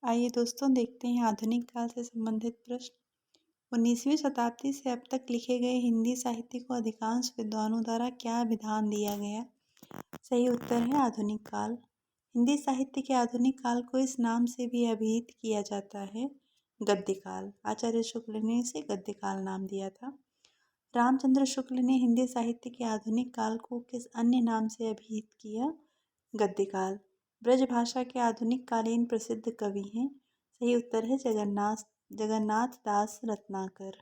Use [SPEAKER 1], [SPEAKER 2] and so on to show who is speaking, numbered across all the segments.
[SPEAKER 1] आइए दोस्तों देखते हैं आधुनिक काल से संबंधित प्रश्न। 19वीं शताब्दी से अब तक लिखे गए हिंदी साहित्य को अधिकांश विद्वानों द्वारा क्या विधान दिया गया? सही उत्तर है आधुनिक काल। हिंदी साहित्य के आधुनिक काल को इस नाम से भी अभिहित किया जाता है, गद्य काल। आचार्य शुक्ल ने इसे गद्य काल नाम दिया था। रामचंद्र शुक्ल ने हिंदी साहित्य के आधुनिक काल को किस अन्य नाम से अभिहित किया? गद्य काल। ब्रज भाषा के आधुनिक कालीन प्रसिद्ध कवि हैं। सही उत्तर है जगन्नाथ दास रत्नाकर।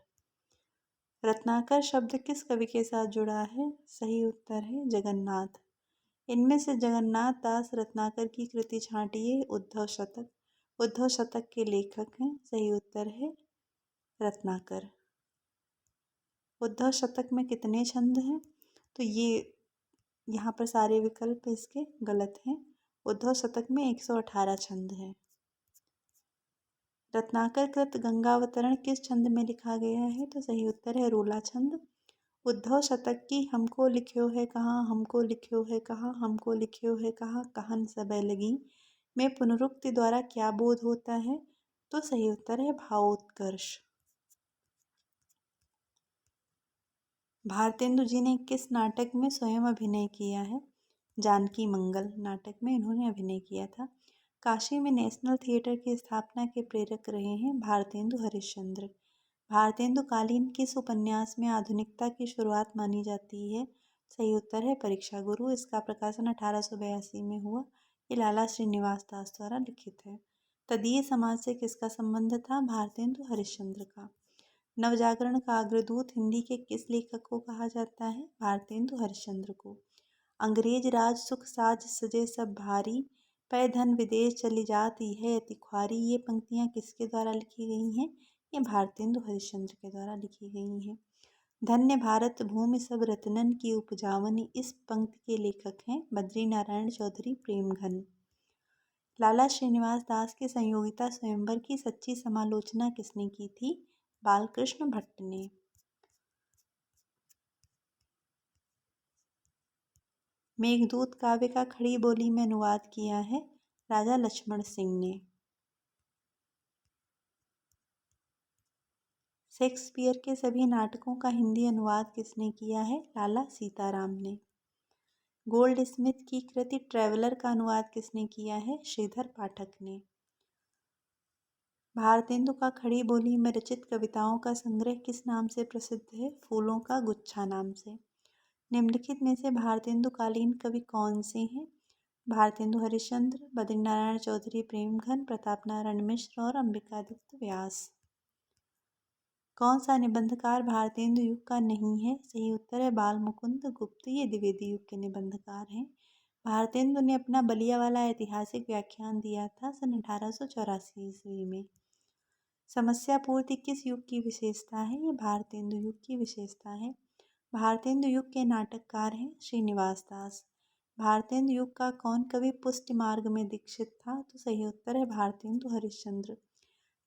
[SPEAKER 1] रत्नाकर शब्द किस कवि के साथ जुड़ा है? सही उत्तर है जगन्नाथ। इनमें से जगन्नाथ दास रत्नाकर की कृति छांटिए। उद्धव शतक। उद्धव शतक के लेखक हैं। सही उत्तर है रत्नाकर। उद्धव शतक में कितने छंद हैं? तो ये यहाँ पर सारे विकल्प इसके गलत हैं। उद्धव शतक में 118 छंद हैं। रत्नाकर कृत गंगावतरण किस छंद में लिखा गया है? तो सही उत्तर है रूला छंद। उद्धव शतक की हमको लिख्यो है कहाँ, हमको लिख्यो है कहाँ, हमको लिख्यो है कहाँ, कहन सबे लगी में पुनरुक्ति द्वारा क्या बोध होता है? तो सही उत्तर है भावोत्कर्ष। भारतेंदु जी ने किस नाटक में स्वयं अभिनय किया है? जानकी मंगल नाटक में इन्होंने अभिनय किया था। काशी में नेशनल थिएटर की स्थापना के प्रेरक रहे हैं भारतेंदु हरिश्चंद्र। भारतेंदु कालीन किस उपन्यास में आधुनिकता की शुरुआत मानी जाती है? सही उत्तर है परीक्षा गुरु। इसका प्रकाशन 1882 में हुआ। ये लाला श्रीनिवास दास द्वारा लिखित है। तदीय समाज से किसका संबंध था? भारतेंदु हरिश्चंद्र का। नवजागरण का अग्रदूत हिंदी के किस लेखक को कहा जाता है? भारतेंदु हरिश्चंद्र को। अंग्रेज राज सुख साज सजे सब भारी, पै धन विदेश चली जाती है अति ख्वारी। ये पंक्तियाँ किसके द्वारा लिखी गई हैं? ये भारतेंदु हरिश्चंद्र के द्वारा लिखी गई हैं। धन्य भारत भूमि सब रत्नन की उपजावनी, इस पंक्ति के लेखक हैं बद्री नारायण चौधरी प्रेमघन। लाला श्रीनिवास दास के संयोगिता स्वयंवर की सच्ची समालोचना किसने की थी? बालकृष्ण भट्ट ने। मेघदूत काव्य का खड़ी बोली में अनुवाद किया है राजा लक्ष्मण सिंह ने। शेक्सपियर के सभी नाटकों का हिंदी अनुवाद किसने किया है? लाला सीताराम ने। गोल्ड स्मिथ की कृति ट्रैवलर का अनुवाद किसने किया है? श्रीधर पाठक ने। भारतेंदु का खड़ी बोली में रचित कविताओं का संग्रह किस नाम से प्रसिद्ध है? फूलों का गुच्छा नाम से। निम्नलिखित में से भारतेंदु कालीन कवि कौन से हैं? भारतेंदु हरिश्चंद्र, बद्रीनारायण चौधरी प्रेमघन, प्रताप नारायण मिश्र और अंबिकादित्य व्यास। कौन सा निबंधकार भारतेंदु युग का नहीं है? सही उत्तर है बाल मुकुंद गुप्त। ये द्विवेदी युग के निबंधकार हैं। भारतेंदु ने अपना बलिया वाला ऐतिहासिक व्याख्यान दिया था सन 1884 ईस्वी में। समस्या पूर्ति किस युग की विशेषता है? ये भारतेंदु युग की विशेषता है। भारतेंदु युग के नाटककार हैं श्रीनिवास दास। भारतेंदु युग का कौन कवि पुष्टि मार्ग में दीक्षित था? तो सही उत्तर है भारतेंदु हरिश्चंद्र।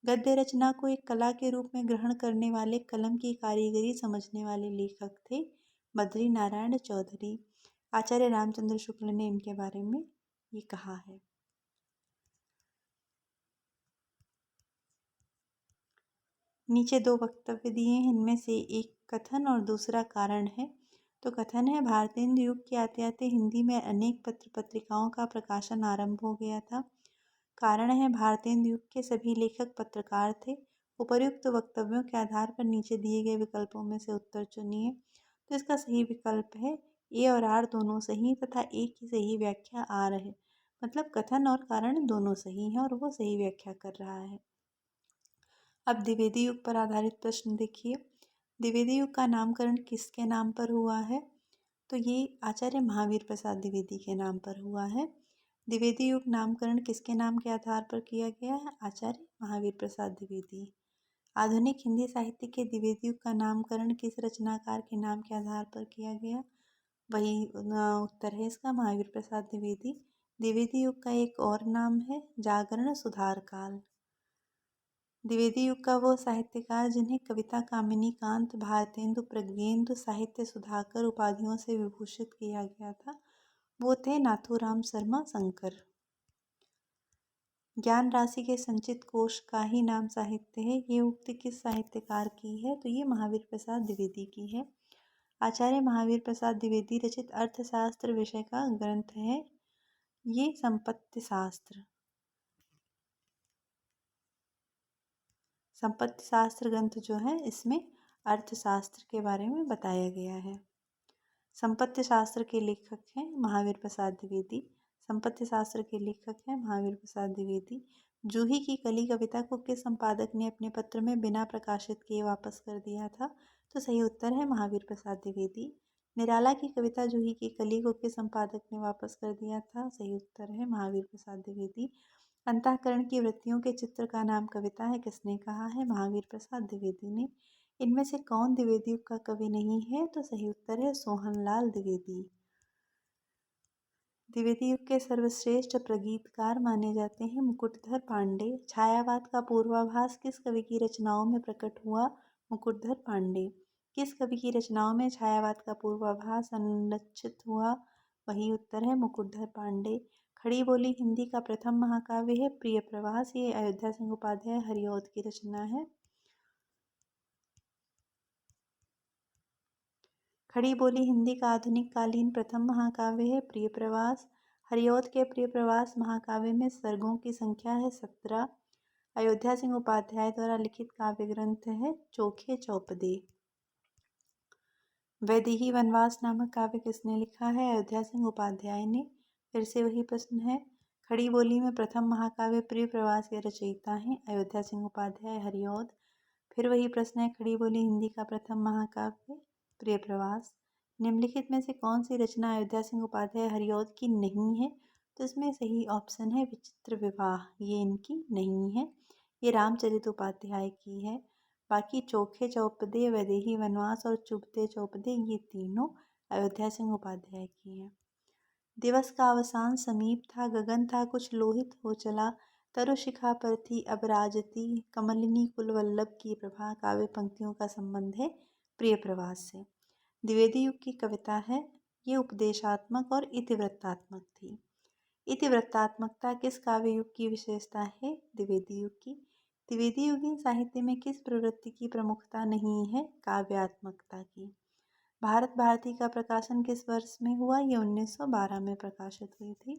[SPEAKER 1] गद्य रचना को एक कला के रूप में ग्रहण करने वाले, कलम की कारीगरी समझने वाले लेखक थे बद्री नारायण चौधरी। आचार्य रामचंद्र शुक्ल ने इनके बारे में ये कहा है। नीचे दो वक्तव्य दिए हैं, इनमें से एक कथन और दूसरा कारण है। तो कथन है भारतेंदु युग के आते आते हिंदी में अनेक पत्र पत्रिकाओं का प्रकाशन आरंभ हो गया था। कारण है भारतेंदु युग के सभी लेखक पत्रकार थे। उपर्युक्त वक्तव्यों के आधार पर नीचे दिए गए विकल्पों में से उत्तर चुनिए। तो इसका सही विकल्प है ए और आर दोनों सही तथा एक ही सही व्याख्या आर है। मतलब कथन और कारण दोनों सही हैं और वो सही व्याख्या कर रहा है। अब द्विवेदी युग पर आधारित प्रश्न देखिए। द्विवेदी युग का नामकरण किसके नाम पर हुआ है? तो ये आचार्य महावीर प्रसाद द्विवेदी के नाम पर हुआ है। द्विवेदी युग नामकरण किसके नाम के आधार पर किया गया है? आचार्य महावीर प्रसाद द्विवेदी। आधुनिक हिंदी साहित्य के द्विवेदी युग का नामकरण किस रचनाकार के नाम के आधार पर किया गया? वही उत्तर है इसका महावीर प्रसाद द्विवेदी। द्विवेदी युग का एक और नाम है जागरण सुधार काल। द्विवेदी युग का वो साहित्यकार जिन्हें कविता कामिनी कांत, भारतेंदु, प्रज्ञेंदु, साहित्य सुधाकर उपाधियों से विभूषित किया गया था, वो थे नाथूराम शर्मा शंकर। ज्ञान राशि के संचित कोश का ही नाम साहित्य है। ये उक्ति किस साहित्यकार की है? तो ये महावीर प्रसाद द्विवेदी की है। आचार्य महावीर प्रसाद द्विवेदी रचित अर्थशास्त्र विषय का ग्रंथ है ये संपत्ति शास्त्र। संपत्ति शास्त्र ग्रंथ जो है इसमें अर्थशास्त्र के बारे में बताया गया है। संपत्ति शास्त्र के लेखक हैं महावीर प्रसाद द्विवेदी। संपत्ति शास्त्र के लेखक हैं महावीर प्रसाद द्विवेदी। जूही की कली कविता को किस संपादक ने अपने पत्र में बिना प्रकाशित किए वापस कर दिया था? तो सही उत्तर है महावीर प्रसाद द्विवेदी। निराला की कविता जूही की कली को किस संपादक ने वापस कर दिया था? सही उत्तर है महावीर प्रसाद द्विवेदी। अंतःकरण की वृत्तियों के चित्र का नाम कविता है, किसने कहा है? महावीर प्रसाद द्विवेदी ने। इनमें से कौन द्विवेदी युग का कवि नहीं है? तो सही उत्तर है सोहनलाल द्विवेदी। द्विवेदी युग के सर्वश्रेष्ठ प्रगीतकार माने जाते हैं मुकुटधर पांडे। छायावाद का पूर्वाभास किस कवि की रचनाओं में प्रकट हुआ? मुकुटधर पांडे। किस कवि की रचनाओं में छायावाद का पूर्वाभास अनुलक्षित हुआ? वही उत्तर है मुकुटधर पांडे। खड़ी बोली हिंदी का प्रथम महाकाव्य है प्रिय प्रवास। ये अयोध्या सिंह उपाध्याय हरिऔध की रचना है। खड़ी बोली हिंदी का आधुनिक कालीन प्रथम महाकाव्य है प्रिय प्रवास। हरिऔध के प्रिय प्रवास महाकाव्य में सर्गों की संख्या है 17। अयोध्या सिंह उपाध्याय द्वारा लिखित काव्य ग्रंथ है चोखे चौपदे। वैदेही वनवास नामक काव्य किसने लिखा है? अयोध्या सिंह उपाध्याय ने। फिर से वही प्रश्न है। खड़ी बोली में प्रथम महाकाव्य प्रिय प्रवास के रचयिता हैं अयोध्या सिंह उपाध्याय हरिऔध। फिर वही प्रश्न है। खड़ी बोली हिंदी का प्रथम महाकाव्य प्रिय प्रवास। निम्नलिखित में से कौन सी रचना अयोध्या सिंह उपाध्याय हरिऔध की नहीं है? तो इसमें सही ऑप्शन है विचित्र विवाह, ये इनकी नहीं है, ये रामचरित उपाध्याय की है। बाकी चोखे चौपदे, वैदेही वनवास और चुभते चौपदे ये तीनों अयोध्या सिंह उपाध्याय की हैं। दिवस का अवसान समीप था, गगन था कुछ लोहित हो चला, तरुशिखा पर थी अब राजती, कमलिनी कुलवल्लभ की प्रभा। काव्य पंक्तियों का संबंध है प्रिय प्रवास से। द्विवेदी युग की कविता है, ये उपदेशात्मक और इतिवृत्तात्मक थी। इतिवृत्तात्मकता किस काव्य युग की विशेषता है? द्विवेदी युग की। द्विवेदी युगीन साहित्य में किस प्रवृत्ति की प्रमुखता नहीं है? काव्यात्मकता की। भारत भारती का प्रकाशन किस वर्ष में हुआ? ये 1912 में प्रकाशित हुई थी।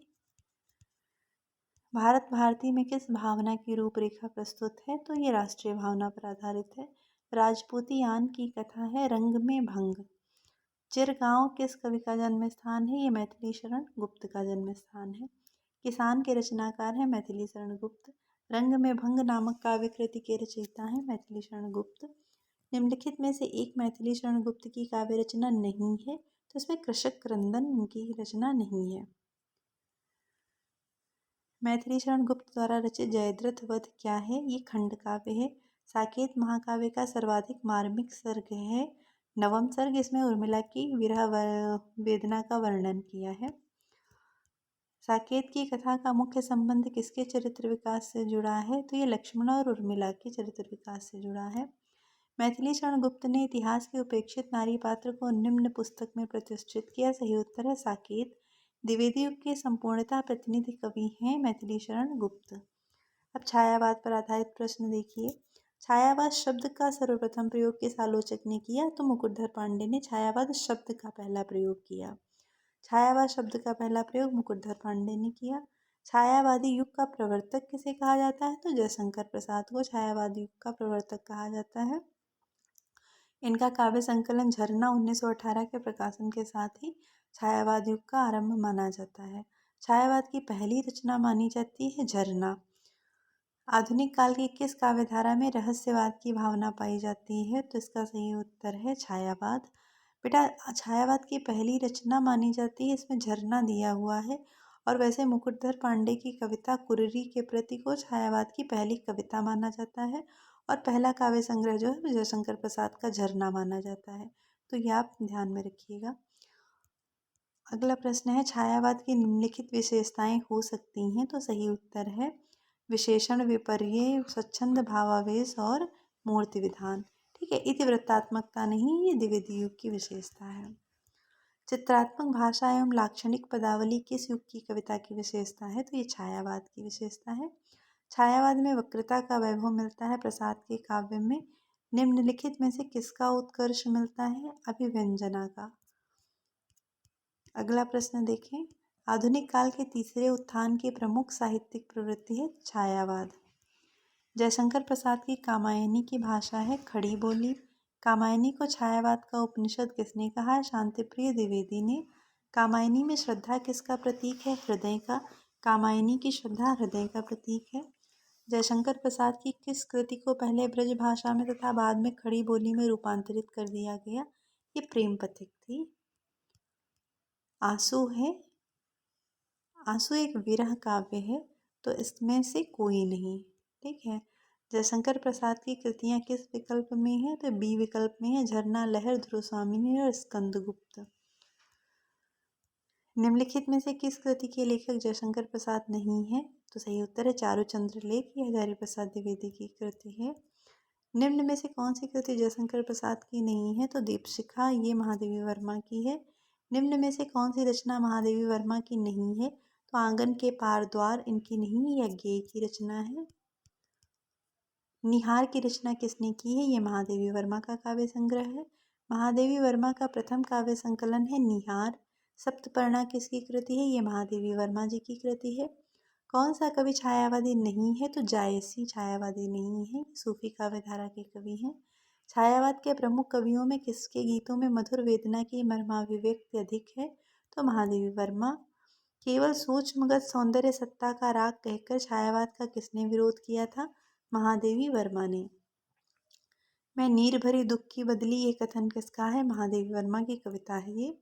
[SPEAKER 1] भारत भारती में किस भावना की रूपरेखा प्रस्तुत है? तो ये राष्ट्रीय भावना पर आधारित है। राजपूतियान की कथा है रंग में भंग। चिरगांव किस कवि का जन्म स्थान है? ये मैथिली शरण गुप्त का जन्म स्थान है। किसान के रचनाकार हैं मैथिली शरण गुप्त। रंग में भंग नामक काव्य कृति के रचयिता हैं मैथिली शरण गुप्त। निम्नलिखित में से एक मैथिली शरण गुप्त की काव्य रचना नहीं है, तो इसमें कृषक क्रंदन उनकी रचना नहीं है। मैथिली शरण गुप्त द्वारा रचित जयद्रथ वध क्या है? ये खंड काव्य है। साकेत महाकाव्य का सर्वाधिक मार्मिक सर्ग है नवम सर्ग। इसमें उर्मिला की विरह वेदना का वर्णन किया है। साकेत की कथा का मुख्य संबंध किसके चरित्र विकास से जुड़ा है? तो ये लक्ष्मण और उर्मिला के चरित्र विकास से जुड़ा है। मैथिली शरण गुप्त ने इतिहास के उपेक्षित नारी पात्र को निम्न पुस्तक में प्रतिष्ठित किया। सही उत्तर है साकेत। द्विवेदी युग के संपूर्णता प्रतिनिधि कवि हैं मैथिली शरण गुप्त। अब छायावाद पर आधारित प्रश्न देखिए। छायावाद शब्द का सर्वप्रथम प्रयोग किस आलोचक ने किया? तो मुकुटधर पांडे ने छायावाद शब्द का पहला प्रयोग किया। छायावाद शब्द का पहला प्रयोग मुकुटधर पांडे ने किया। छायावादी युग का प्रवर्तक किसे कहा जाता है? तो जयशंकर प्रसाद को छायावादी युग का प्रवर्तक कहा जाता है। इनका काव्य संकलन झरना 1918 के प्रकाशन के साथ ही छायावाद युग का आरंभ माना जाता है। छायावाद की पहली रचना मानी जाती है झरना। आधुनिक काल की किस काव्यधारा में रहस्यवाद की भावना पाई जाती है? तो इसका सही उत्तर है छायावाद। बेटा छायावाद की पहली रचना मानी जाती है, इसमें झरना दिया हुआ है। और वैसे मुकुटधर पांडे की कविता कुररी के प्रति को छायावाद की पहली कविता माना जाता है। और पहला काव्य संग्रह जो है जयशंकर प्रसाद का झरना माना जाता है। तो ये आप ध्यान में रखिएगा। अगला प्रश्न है छायावाद की निम्नलिखित विशेषताएं हो सकती हैं? तो सही उत्तर है विशेषण, विपर्य, स्वच्छंद भावावेश और मूर्ति विधान। ठीक है, इतिवृत्तात्मकता नहीं, ये द्विवेदी युग की विशेषता है। चित्रात्मक भाषा एवं लाक्षणिक पदावली किस युग की कविता की विशेषता है? तो ये छायावाद की विशेषता है। छायावाद में वक्रता का वैभव मिलता है प्रसाद के काव्य में। निम्नलिखित में से किसका उत्कर्ष मिलता है? अभिव्यंजना का। अगला प्रश्न देखें। आधुनिक काल के तीसरे उत्थान की प्रमुख साहित्यिक प्रवृत्ति है छायावाद। जयशंकर प्रसाद की कामायनी की भाषा है खड़ी बोली। कामायनी को छायावाद का उपनिषद किसने कहा है? शांतिप्रिय द्विवेदी ने। कामायनी में श्रद्धा किसका प्रतीक है? हृदय का। कामायनी की श्रद्धा हृदय का प्रतीक है। जयशंकर प्रसाद की किस कृति को पहले ब्रज भाषा में तथा बाद में खड़ी बोली में रूपांतरित कर दिया गया? ये प्रेम पथिक थी। आंसू है। आंसू एक विरह काव्य है, तो इसमें से कोई नहीं। ठीक है। जयशंकर प्रसाद की कृतियां किस विकल्प में है? तो बी विकल्प में है, झरना, लहर, ध्रुवस्वामिनी और स्कंदगुप्त। निम्नलिखित में से किस कृति के लेखक जयशंकर प्रसाद नहीं है? तो सही उत्तर है चारुचंद्र लेख। ये हजारी प्रसाद द्विवेदी की कृति है। निम्न में से कौन सी कृति जयशंकर प्रसाद की नहीं है? तो दीपशिखा, ये महादेवी वर्मा की है। निम्न में से कौन सी रचना महादेवी वर्मा की नहीं है? तो आंगन के पार द्वार इनकी नहीं, यह गेय की रचना है। निहार की रचना किसने की है? ये महादेवी वर्मा का काव्य संग्रह है। महादेवी वर्मा का प्रथम काव्य संकलन है निहार। सप्तपर्णा किसकी कृति है? ये महादेवी वर्मा जी की कृति है। कौन सा कवि छायावादी नहीं है? तो जायसी छायावादी नहीं है, सूफी काव्य धारा के कवि हैं। छायावाद के प्रमुख कवियों में किसके गीतों में मधुर वेदना की मर्माभिव्यक्ति अधिक है? तो महादेवी वर्मा। केवल सूक्ष्मगत सौंदर्य सत्ता का राग कहकर छायावाद का किसने विरोध किया था? महादेवी वर्मा ने। मैं नीर भरी दुख की बदली, ये कथन किसका है? महादेवी वर्मा की कविता है ये।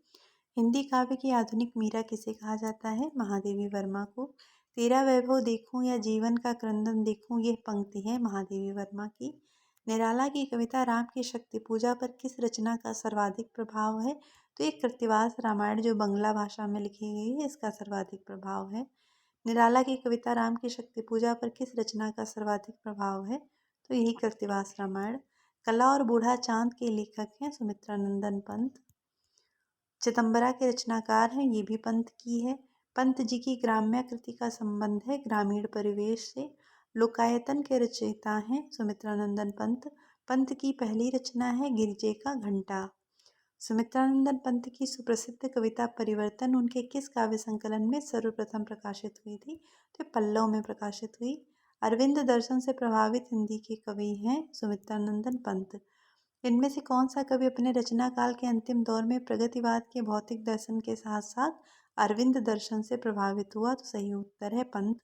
[SPEAKER 1] हिंदी काव्य की आधुनिक मीरा किसे कहा जाता है? महादेवी वर्मा को। तेरा वैभव देखूं या जीवन का क्रंदन देखूं, यह पंक्ति है महादेवी वर्मा की। निराला की कविता राम की शक्ति पूजा पर किस रचना का सर्वाधिक प्रभाव है? तो एक कृत्तिवास रामायण जो बंगला भाषा में लिखी गई है, इसका सर्वाधिक प्रभाव है। निराला की कविता राम की शक्ति पूजा पर किस रचना का सर्वाधिक प्रभाव है? तो यही कृत्तिवास रामायण। कला और बूढ़ा चांद के लेखक हैं सुमित्रानंदन पंत। चिदंबरा के रचनाकार हैं, ये भी पंत की है। पंत जी की ग्राम्य कृति का संबंध है ग्रामीण परिवेश से। लोकायतन के रचयिता हैं सुमित्रानंदन पंत। पंत की पहली रचना है गिरिजे का घंटा। सुमित्रानंदन पंत की सुप्रसिद्ध कविता परिवर्तन उनके किस काव्य संकलन में सर्वप्रथम प्रकाशित हुई थी? तो पल्लव में प्रकाशित हुई। अरविंद दर्शन से प्रभावित हिंदी के कवि हैं सुमित्रानंदन पंत। इनमें से कौन सा कवि अपने रचना काल के अंतिम दौर में प्रगतिवाद के भौतिक दर्शन के साथ साथ अरविंद दर्शन से प्रभावित हुआ? तो सही उत्तर है पंत।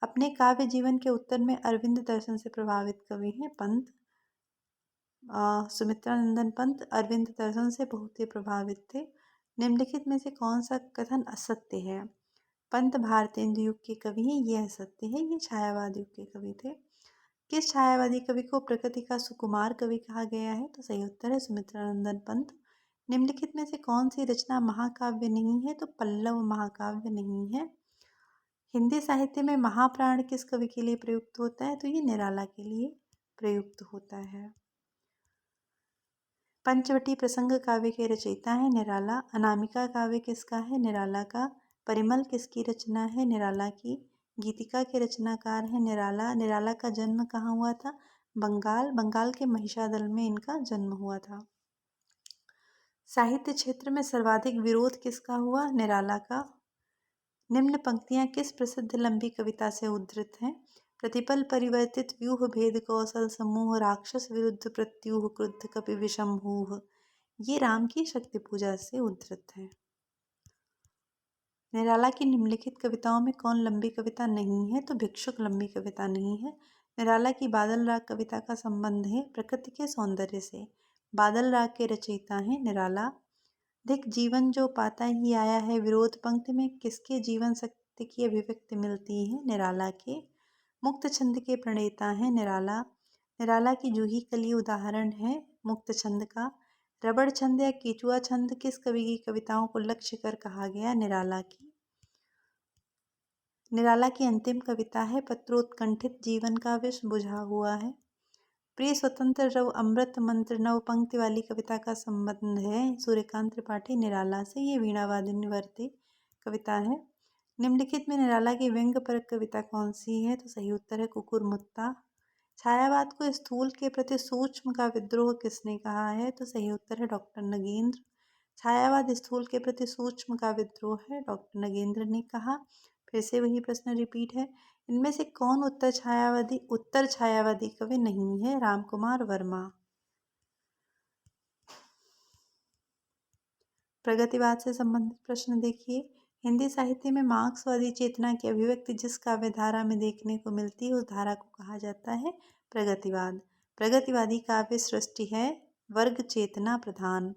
[SPEAKER 1] अपने काव्य जीवन के उत्तर में अरविंद दर्शन से प्रभावित कवि हैं पंत। सुमित्रानंदन पंत अरविंद दर्शन से बहुत ही प्रभावित थे। निम्नलिखित में से कौन सा कथन असत्य है? पंत भारतेंदु युग के कवि हैं, ये असत्य है, ये छायावाद युग के कवि थे। किस छायावादी कवि को प्रकृति का सुकुमार कवि कहा गया है? तो सही उत्तर है सुमित्रानंदन पंत। निम्नलिखित में से कौन सी रचना महाकाव्य नहीं है? तो पल्लव महाकाव्य नहीं है। हिंदी साहित्य में महाप्राण किस कवि के लिए प्रयुक्त होता है? तो ये निराला के लिए प्रयुक्त होता है। पंचवटी प्रसंग काव्य के रचयिता है निराला। अनामिका काव्य किसका है? निराला का। परिमल किसकी रचना है? निराला की। गीतिका के रचनाकार है निराला। निराला का जन्म कहाँ हुआ था? बंगाल। बंगाल के महिषादल में इनका जन्म हुआ था। साहित्य क्षेत्र में सर्वाधिक विरोध किसका हुआ? निराला का। निम्न पंक्तियां किस प्रसिद्ध लंबी कविता से उद्धृत हैं? प्रतिपल परिवर्तित व्यूह भेद कौशल समूह, राक्षस विरुद्ध प्रत्यूह क्रुद्ध कपि विषमहूह। ये राम की शक्ति पूजा से उद्धृत है। निराला की निम्नलिखित कविताओं में कौन लंबी कविता नहीं है? तो भिक्षुक लंबी कविता नहीं है। निराला की बादल राग कविता का संबंध है प्रकृति के सौंदर्य से। बादल राग के रचयिता हैं निराला। धिक जीवन जो पाता ही आया है विरोध पंक्ति में किसके जीवन शक्ति की अभिव्यक्ति मिलती है? निराला के। मुक्त छंद के प्रणेता हैं निराला। निराला की जूही कली उदाहरण है मुक्त छंद का। रबड़ छंद या केचुआ छंद किस कवि की कविताओं को लक्ष्य कर कहा गया? निराला की। निराला की अंतिम कविता है पत्रोत्कंठित जीवन का विष बुझा हुआ है। प्रिय स्वतंत्र रव अमृत मंत्र नव पंक्ति वाली कविता का संबंध है सूर्यकांत त्रिपाठी निराला से। ये वीणावादिनी वर्ती कविता है। निम्नलिखित में निराला की व्यंग्य परक कविता कौन सी है? तो सही उत्तर है कुकुरमुत्ता। छायावाद को स्थूल के प्रति सूक्ष्म का विद्रोह किसने कहा है? तो सही उत्तर है डॉक्टर नगेंद्र। छायावाद स्थूल के प्रति सूक्ष्म का विद्रोह है, डॉक्टर नगेंद्र ने कहा। फिर से वही प्रश्न रिपीट है। इनमें से कौन उत्तर छायावादी कवि नहीं है? रामकुमार वर्मा। प्रगतिवाद से संबंधित प्रश्न देखिए। हिंदी साहित्य में मार्क्सवादी चेतना की अभिव्यक्ति जिस काव्य धारा में देखने को मिलती है उस धारा को कहा जाता है प्रगतिवाद। प्रगतिवादी काव्य सृष्टि है वर्ग चेतना प्रधान।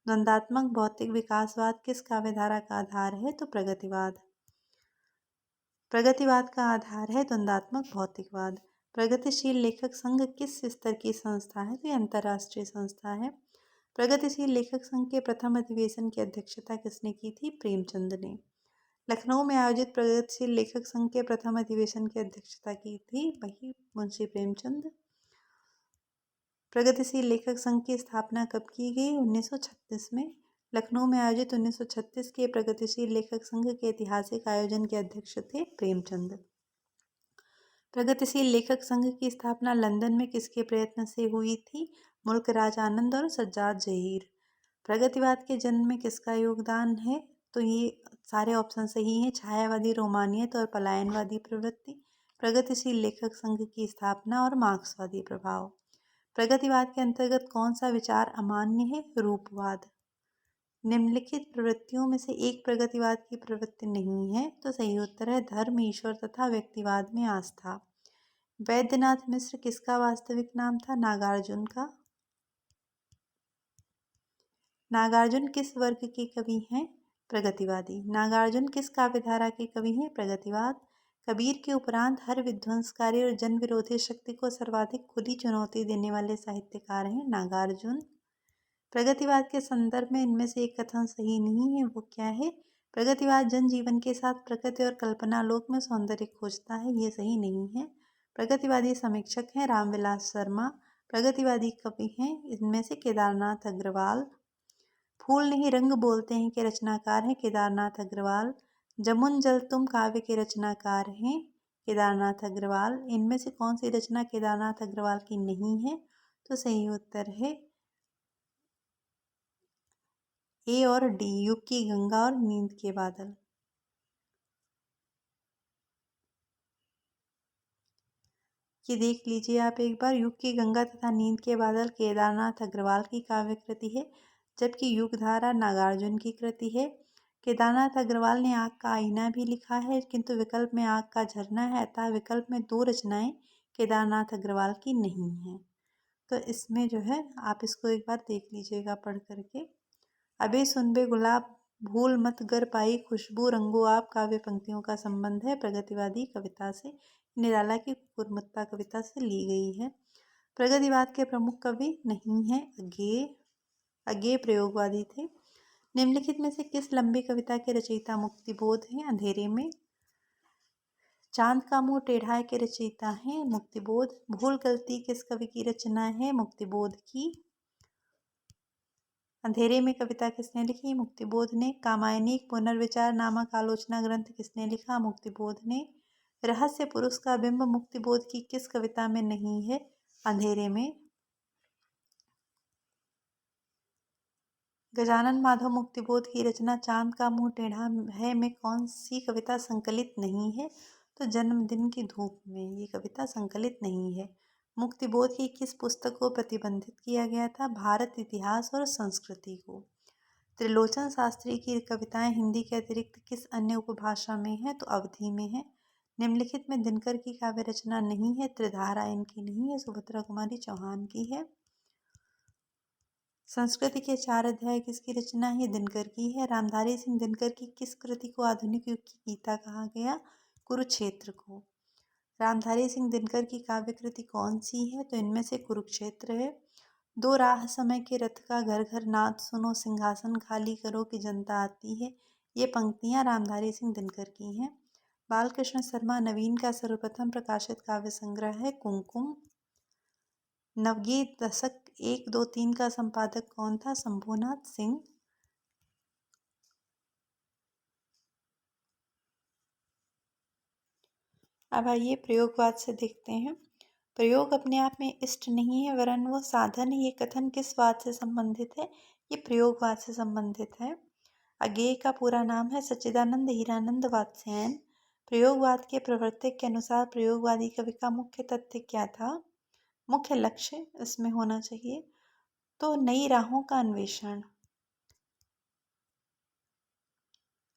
[SPEAKER 1] द्वंद्वात्मक भौतिक विकासवाद किस काव्य धारा का आधार है? तो प्रगतिवाद। प्रगतिवाद का आधार है द्वंद्वात्मक भौतिकवाद। प्रगतिशील लेखक संघ किस स्तर की संस्था है? तो ये अंतर्राष्ट्रीय संस्था है। प्रगतिशील लेखक संघ के प्रथम अधिवेशन की अध्यक्षता किसने की थी? प्रेमचंद ने। लखनऊ में आयोजित प्रगतिशील लेखक संघ के प्रथम अधिवेशन की अध्यक्षता की थी वही मुंशी प्रेमचंद। प्रगतिशील लेखक संघ की स्थापना कब की गई? 1936 में। लखनऊ में आयोजित 1936 के प्रगतिशील लेखक संघ के ऐतिहासिक आयोजन के अध्यक्ष थे प्रेमचंद। प्रगतिशील लेखक संघ की स्थापना लंदन में किसके प्रयत्न से हुई थी? मुल्कराज आनंद और सज्जाद जहीर। प्रगतिवाद के जन्म में किसका योगदान है? तो ये सारे ऑप्शन सही हैं। छायावादी, रोमानियत और पलायनवादी प्रवृत्ति, प्रगतिशील लेखक संघ की स्थापना और मार्क्सवादी प्रभाव। प्रगतिवाद के अंतर्गत कौन सा विचार अमान्य है? रूपवाद। निम्नलिखित प्रवृत्तियों में से एक प्रगतिवाद की प्रवृत्ति नहीं है, तो सही उत्तर है धर्म, ईश्वर तथा व्यक्तिवाद में आस्था। वैद्यनाथ मिश्र किसका वास्तविक नाम था? नागार्जुन का। नागार्जुन किस वर्ग के कवि हैं? प्रगतिवादी। नागार्जुन किस काव्यधारा के कवि हैं? प्रगतिवाद। कबीर के उपरांत हर विध्वंसकारी और जन विरोधी शक्ति को सर्वाधिक खुली चुनौती देने वाले साहित्यकार हैं नागार्जुन। प्रगतिवाद के संदर्भ में इनमें से एक कथन सही नहीं है, वो क्या है? प्रगतिवाद जनजीवन के साथ प्रकृति और कल्पना लोक में सौंदर्य खोजता है, ये सही नहीं है। प्रगतिवादी समीक्षक हैं रामविलास शर्मा। प्रगतिवादी कवि हैं इनमें से केदारनाथ अग्रवाल। फूल नहीं रंग बोलते हैं के रचनाकार हैं केदारनाथ अग्रवाल। जमुन जल तुम काव्य के रचनाकार हैं केदारनाथ अग्रवाल। इनमें से कौन सी रचना केदारनाथ अग्रवाल की नहीं है? तो सही उत्तर है ए और डी, युग की गंगा और नींद के बादल। ये देख लीजिए आप एक बार, युग की गंगा तथा नींद के बादल केदारनाथ अग्रवाल की काव्य कृति है, जबकि युगधारा नागार्जुन की कृति है। केदारनाथ अग्रवाल ने आग का आईना भी लिखा है, किंतु विकल्प में आग का झरना है, अतः विकल्प में दो रचनाएं केदारनाथ अग्रवाल की नहीं हैं। तो इसमें जो है आप इसको एक बार देख लीजिएगा पढ़ करके। अबे सुनबे गुलाब भूल मत गर पाई खुशबू रंगो आप काव्य पंक्तियों का संबंध है प्रगतिवादी कविता से। निराला की कुकुरमुत्ता कविता से ली गई है। प्रगतिवाद के प्रमुख कवि नहीं हैं अज्ञेय। अज्ञेय प्रयोगवादी थे। निम्नलिखित में से किस लंबी कविता के रचयिता मुक्तिबोध हैं? अंधेरे में। चांद का मुंह टेढ़ा के रचयिता हैं मुक्तिबोध। भूल गलती किस कवि की रचना है? मुक्तिबोध की। अंधेरे में कविता किसने लिखी? मुक्तिबोध ने। कामायनी पुनर्विचार नामक आलोचना ग्रंथ किसने लिखा? मुक्तिबोध ने। रहस्य पुरुष का बिंब मुक्तिबोध की किस कविता में नहीं है? अंधेरे में। गजानन माधव मुक्तिबोध की रचना चांद का मुंह टेढ़ा है में कौन सी कविता संकलित नहीं है? तो जन्मदिन की धूप में ये कविता संकलित नहीं है। मुक्तिबोध की किस पुस्तक को प्रतिबंधित किया गया था? भारत इतिहास और संस्कृति को। त्रिलोचन शास्त्री की कविताएं हिंदी के अतिरिक्त किस अन्य उपभाषा में है? तो अवधी में है। निम्नलिखित में दिनकर की काव्य रचना नहीं है। त्रिधारा इनकी नहीं है, सुभद्रा कुमारी चौहान की है। संस्कृति के 4 अध्याय किसकी रचना है? दिनकर की है। रामधारी सिंह दिनकर की किस कृति को आधुनिक युग की गीता कहा गया? कुरुक्षेत्र को। रामधारी सिंह दिनकर की काव्य कृति कौन सी है? तो इनमें से कुरुक्षेत्र है। दो राह समय के रथ का घर घर नाद सुनो सिंहासन खाली करो कि जनता आती है, ये पंक्तियां रामधारी सिंह दिनकर की हैं। बालकृष्ण शर्मा नवीन का सर्वप्रथम प्रकाशित काव्य संग्रह है कुमकुम। नवगीत दशक 1, 2, 3 का संपादक कौन था? शंभुनाथ सिंह। अब आइए प्रयोगवाद से देखते हैं। प्रयोग अपने आप में इष्ट नहीं है, वरन वो साधन है। ये कथन किस वाद से संबंधित है? ये प्रयोगवाद से संबंधित है। अज्ञेय का पूरा नाम है सच्चिदानंद हीरानंद वात्स्यायन। प्रयोगवाद के प्रवर्तक के अनुसार प्रयोगवादी कवि का मुख्य तथ्य क्या था? मुख्य लक्ष्य इसमें होना चाहिए तो नई राहों का अन्वेषण।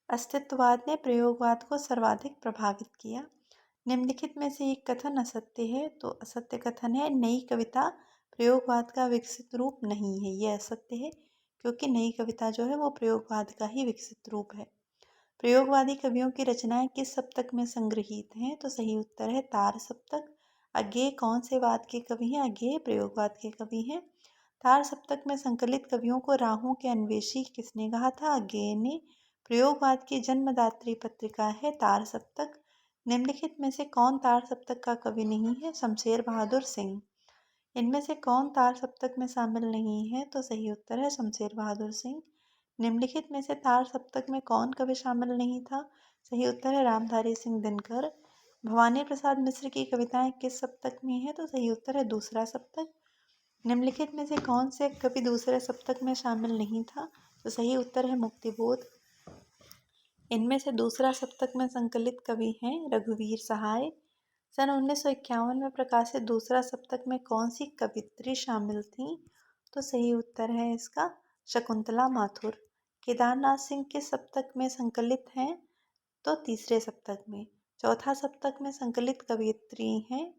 [SPEAKER 1] अस्तित्ववाद ने प्रयोगवाद को सर्वाधिक प्रभावित किया। निम्नलिखित में से एक कथन असत्य है, तो असत्य कथन है नई कविता प्रयोगवाद का विकसित रूप नहीं है। यह असत्य है क्योंकि नई कविता जो है वो प्रयोगवाद का ही विकसित रूप है। प्रयोगवादी कवियों की रचनाएं किस सप्तक में संग्रहित हैं? तो सही उत्तर है तार सप्तक। अज्ञेय कौन से वाद के कवि हैं? अज्ञेय प्रयोगवाद के कवि हैं। तार सप्तक में संकलित कवियों को राहों के अन्वेषी किसने कहा था? अज्ञेय ने। प्रयोगवाद की जन्मदात्री पत्रिका है तार सप्तक। निम्नलिखित में से कौन तार सप्तक का कवि नहीं है? शमशेर बहादुर सिंह। इनमें से कौन तार सप्तक में शामिल नहीं है? तो सही उत्तर है शमशेर बहादुर सिंह। निम्नलिखित में से तार सप्तक में कौन कवि शामिल नहीं था? सही उत्तर है रामधारी सिंह दिनकर। भवानी प्रसाद मिश्र की कविताएं किस सप्तक में है? तो सही उत्तर है दूसरा सप्तक। निम्नलिखित में से कौन से कवि दूसरे सप्तक में शामिल नहीं था? तो सही उत्तर है मुक्तिबोध। इनमें से दूसरा सप्तक में संकलित कवि हैं रघुवीर सहाय। सन 1951 में प्रकाशित दूसरा सप्तक में कौन सी कवित्री शामिल थी? तो सही उत्तर है इसका शकुंतला माथुर। केदारनाथ सिंह किस सप्तक में संकलित हैं? तो तीसरे सप्तक में। चौथा सप्तक में संकलित कवियत्री हैं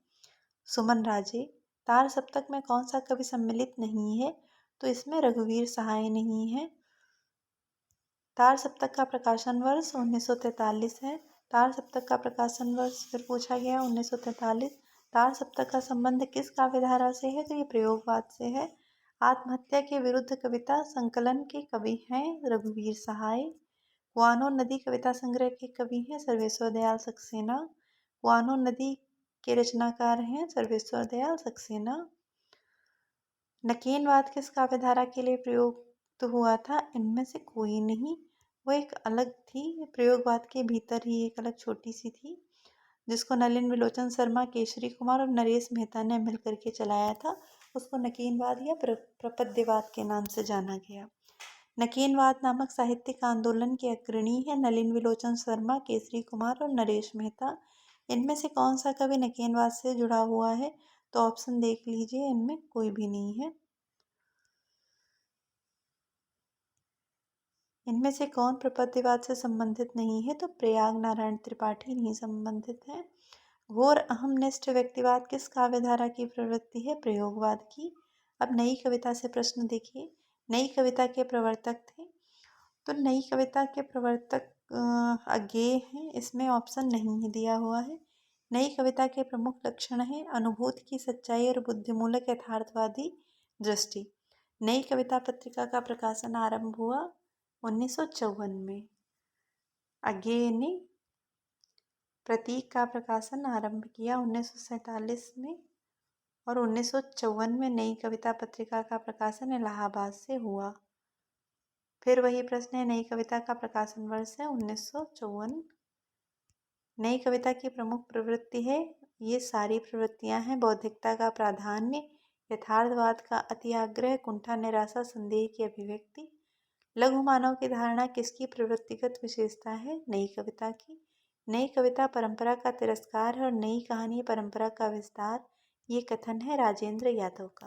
[SPEAKER 1] सुमन राजे। तार सप्तक में कौन सा कवि सम्मिलित नहीं है? तो इसमें रघुवीर सहाय नहीं है। तार सप्तक का प्रकाशन वर्ष 1943 है। तार सप्तक का प्रकाशन वर्ष फिर पूछा गया 1943। तार सप्तक का संबंध किस काव्यधारा से है? तो ये प्रयोगवाद से है। आत्महत्या के विरुद्ध कविता संकलन के कवि हैं रघुवीर सहाय। कुआनो नदी कविता संग्रह के कवि हैं सर्वेश्वर दयाल सक्सेना। कुआनो नदी के रचनाकार हैं सर्वेश्वर दयाल सक्सेना। नकेनवाद किस काव्यधारा के लिए प्रयुक्त हुआ था? इनमें से कोई नहीं, वो एक अलग थी। प्रयोगवाद के भीतर ही एक अलग छोटी सी थी जिसको नलिन विलोचन शर्मा, केशरी कुमार और नरेश मेहता ने मिलकर के चलाया था। उसको नकीनवाद या प्रपद्यवाद के नाम से जाना गया। नकीनवाद नामक साहित्यिक आंदोलन के अग्रणी है नलिन विलोचन शर्मा, केसरी कुमार और नरेश मेहता। इनमें से कौन सा कवि नकीनवाद से जुड़ा हुआ है? तो ऑप्शन देख लीजिए, इनमें कोई भी नहीं है। इनमें से कौन प्रपद्यवाद से संबंधित नहीं है? तो प्रयाग नारायण त्रिपाठी नहीं संबंधित है। घोर अहमनिष्ठ व्यक्तिवाद किस काव्यधारा की प्रवृत्ति है? प्रयोगवाद की। अब नई कविता से प्रश्न देखिए। नई कविता के प्रवर्तक थे, तो नई कविता के प्रवर्तक अज्ञेय हैं, इसमें ऑप्शन नहीं दिया हुआ है। नई कविता के प्रमुख लक्षण हैं अनुभूति की सच्चाई और बुद्धिमूलक यथार्थवादी दृष्टि। नई कविता पत्रिका का प्रकाशन आरंभ हुआ 1954 में। अज्ञेय ने प्रतीक का प्रकाशन आरंभ किया 1947 में और 1954 में नई कविता पत्रिका का प्रकाशन इलाहाबाद से हुआ। फिर वही प्रश्न है, नई कविता का प्रकाशन वर्ष है 1954। नई कविता की प्रमुख प्रवृत्ति है, ये सारी प्रवृत्तियां हैं बौद्धिकता का प्राधान्य, यथार्थवाद का अति आग्रह, कुंठा निराशा, संदेह की अभिव्यक्ति। लघु मानव की धारणा किसकी प्रवृत्तिगत विशेषता है? नई कविता की। नई कविता परंपरा का तिरस्कार है और नई कहानी परंपरा का विस्तार। ये कथन है राजेंद्र यादव का।